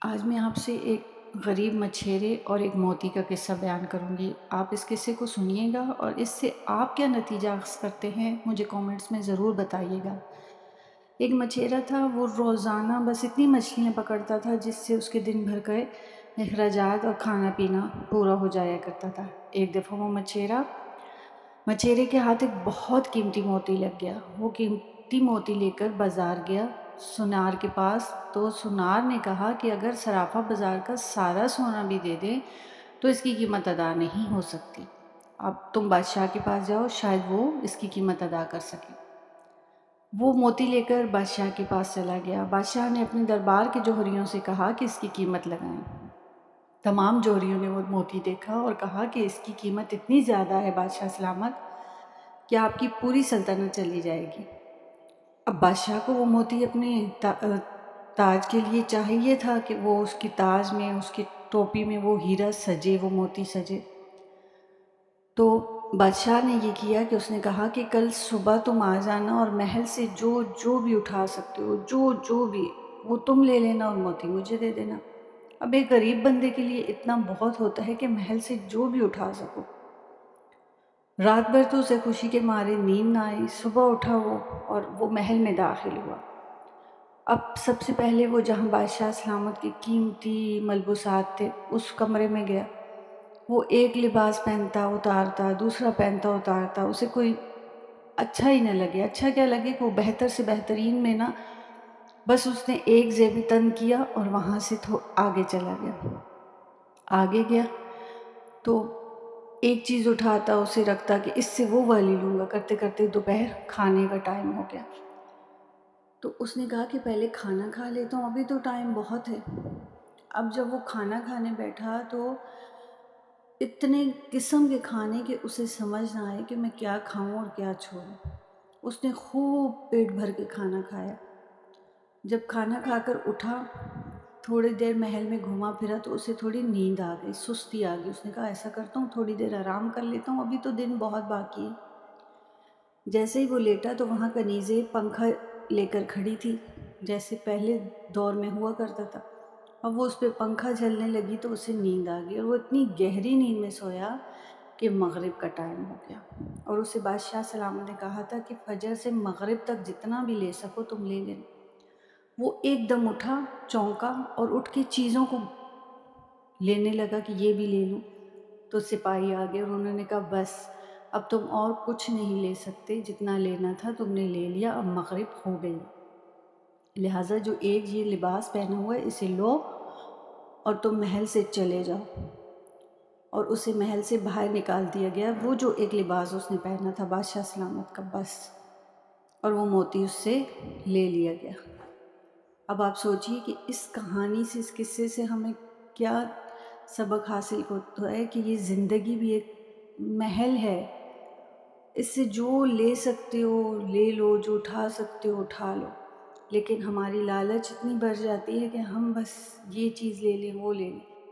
آج میں آپ سے ایک غریب مچھیرے اور ایک موتی کا قصہ بیان کروں گی۔ آپ اس قصے کو سنیے گا اور اس سے آپ کیا نتیجہ اخذ کرتے ہیں مجھے کامنٹس میں ضرور بتائیے گا۔ ایک مچھیرا تھا، وہ روزانہ بس اتنی مچھلیاں پکڑتا تھا جس سے اس کے دن بھر کے اخراجات اور کھانا پینا پورا ہو جایا کرتا تھا۔ ایک دفعہ وہ مچھیرے کے ہاتھ ایک بہت قیمتی موتی لگ گیا۔ وہ قیمتی موتی لے کر بازار گیا سونار کے پاس، تو سونار نے کہا کہ اگر صرافہ بازار کا سارا سونا بھی دے دے تو اس کی قیمت ادا نہیں ہو سکتی۔ اب تم بادشاہ کے پاس جاؤ، شاید وہ اس کی قیمت ادا کر سکے۔ وہ موتی لے کر بادشاہ کے پاس چلا گیا۔ بادشاہ نے اپنے دربار کے جوہریوں سے کہا کہ اس کی قیمت لگائیں۔ تمام جوہریوں نے وہ موتی دیکھا اور کہا کہ اس کی قیمت اتنی زیادہ ہے بادشاہ سلامت کہ آپ کی پوری سلطنت چلی جائے گی۔ اب بادشاہ کو وہ موتی اپنے تاج کے لیے چاہیے تھا کہ وہ اس کی تاج میں، اس کی ٹوپی میں وہ ہیرا سجے، وہ موتی سجے۔ تو بادشاہ نے یہ کیا کہ اس نے کہا کہ کل صبح تم آ جانا اور محل سے جو بھی اٹھا سکتے ہو، جو بھی، وہ تم لے لینا اور موتی مجھے دے دینا۔ اب ایک غریب بندے کے لیے اتنا بہت ہوتا ہے کہ محل سے جو بھی اٹھا سکو۔ رات بھر تو اسے خوشی کے مارے نیند نہ آئی۔ صبح اٹھا وہ اور وہ محل میں داخل ہوا۔ اب سب سے پہلے وہ جہاں بادشاہ سلامت کے قیمتی ملبوسات تھے اس کمرے میں گیا۔ وہ ایک لباس پہنتا اتارتا، دوسرا پہنتا اتارتا، اسے کوئی اچھا ہی نہ لگے۔ اچھا کیا لگے کہ وہ بہتر سے بہترین میں نا، بس اس نے ایک زیب تن کیا اور وہاں سے آگے چلا گیا۔ آگے گیا تو ایک چیز اٹھاتا، اسے رکھتا کہ اس سے وہ والی لوں گا، کرتے کرتے دوپہر کھانے کا ٹائم ہو گیا۔ تو اس نے کہا کہ پہلے کھانا کھا لیتا ہوں، ابھی تو ٹائم بہت ہے۔ اب جب وہ کھانا کھانے بیٹھا تو اتنے قسم کے کھانے کہ اسے سمجھ نہ آئے کہ میں کیا کھاؤں اور کیا چھوڑوں۔ اس نے خوب پیٹ بھر کے کھانا کھایا۔ جب کھانا کھا کر اٹھا، تھوڑی دیر محل میں گھوما پھرا تو اسے تھوڑی نیند آ گئی، سستی آ گئی۔ اس نے کہا ایسا کرتا ہوں تھوڑی دیر آرام کر لیتا ہوں، ابھی تو دن بہت باقی ہے۔ جیسے ہی وہ لیٹا تو وہاں کنیزیں پنکھا لے کر کھڑی تھی، جیسے پہلے دور میں ہوا کرتا تھا۔ اب وہ اس پہ پنکھا جھلنے لگی تو اسے نیند آ گئی اور وہ اتنی گہری نیند میں سویا کہ مغرب کا ٹائم ہو گیا۔ اور اسے بادشاہ سلامت نے کہا تھا کہ فجر سے مغرب تک جتنا بھی لے سکو تم لے لینا۔ وہ ایک دم اٹھا، چونکا اور اٹھ کے چیزوں کو لینے لگا کہ یہ بھی لے لوں۔ تو سپاہی آ گئے اور انہوں نے کہا بس اب تم اور کچھ نہیں لے سکتے، جتنا لینا تھا تم نے لے لیا، اب مغرب ہو گئی، لہٰذا جو ایک یہ لباس پہنا ہوا ہے اسے لو اور تم محل سے چلے جاؤ۔ اور اسے محل سے باہر نکال دیا گیا، وہ جو ایک لباس اس نے پہنا تھا بادشاہ سلامت کا، بس، اور وہ موتی اس سے لے لیا گیا۔ اب آپ سوچئے کہ اس کہانی سے، اس قصے سے ہمیں کیا سبق حاصل ہوتا ہے کہ یہ زندگی بھی ایک محل ہے۔ اس سے جو لے سکتے ہو لے لو، جو اٹھا سکتے ہو اٹھا لو، لیکن ہماری لالچ اتنی بڑھ جاتی ہے کہ ہم بس یہ چیز لے لیں وہ لے لیں۔